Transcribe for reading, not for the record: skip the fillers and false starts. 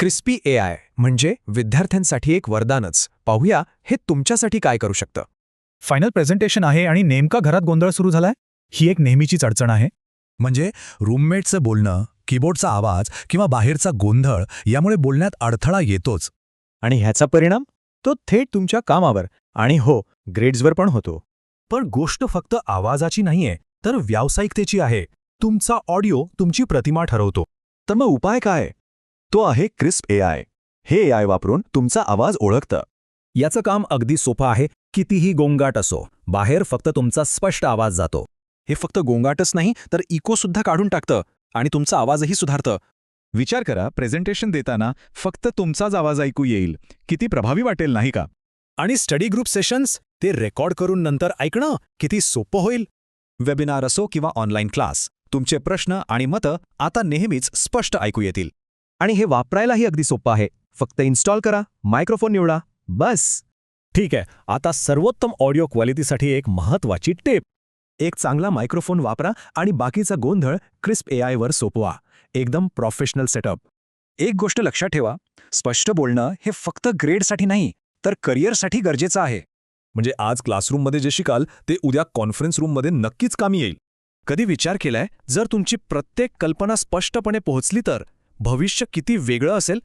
Crispy AI म्हणजे विद्यार्थ्यांसाठी एक वरदानच. पाहूया हे तुमच्यासाठी काय करू शकतं. फायनल प्रेझेंटेशन आहे आणि नेमका घरात गोंधळ सुरू झालाय. ही एक नेहमीचीच अडचण आहे. म्हणजे रूममेटचं बोलणं, कीबोर्डचा आवाज किंवा बाहेरचा गोंधळ यामुळे बोलण्यात अडथळा येतोच. आणि ह्याचा परिणाम तो थेट तुमच्या कामावर आणि हो ग्रेड्सवर पण होतो. पण गोष्ट फक्त आवाजाची नाहीये, तर व्यावसायिकतेची आहे. तुमचा ऑडिओ तुमची प्रतिमा ठरवतो. तर मग उपाय काय? तो आहे क्रिस्प AI. हे AI वापरून तुमचा आवाज ओळखतं. याचं काम अगदी सोपं आहे. कितीही गोंगाट असो, बाहेर फक्त तुमचा स्पष्ट आवाज जातो. हे फक्त गोंगाटच नाही तर इकोसुद्धा काढून टाकतं आणि तुमचा आवाजही सुधारतं. विचार करा, प्रेझेंटेशन देताना फक्त तुमचाच आवाज ऐकू येईल. किती प्रभावी वाटेल नाही का? आणि स्टडी ग्रुप सेशन्स ते रेकॉर्ड करून नंतर ऐकणं किती सोपं होईल. वेबिनार असो किंवा ऑनलाईन क्लास, तुमचे प्रश्न आणि मतं आता नेहमीच स्पष्ट ऐकू येतील. आणि हे वापरायलाही अगदी सोपं आहे. फक्त इन्स्टॉल करा, मायक्रोफोन निवडा, बस. ठीक आहे, आता सर्वोत्तम ऑडिओ क्वालिटीसाठी एक महत्त्वाची टिप. एक चांगला मायक्रोफोन वापरा आणि बाकीचा गोंधळ क्रिस्प AI वर सोपवा. एकदम प्रोफेशनल सेटअप. एक गोष्ट लक्षात ठेवा, स्पष्ट बोलणं हे फक्त ग्रेडसाठी नाही, तर करिअरसाठी गरजेचं आहे. म्हणजे आज क्लासरूममध्ये जे शिकाल ते उद्या कॉन्फरन्स रूममध्ये नक्कीच कामी येईल. कधी विचार केलाय, जर तुमची प्रत्येक कल्पना स्पष्टपणे पोहोचली तर भविष्य किती वेगळं असेल.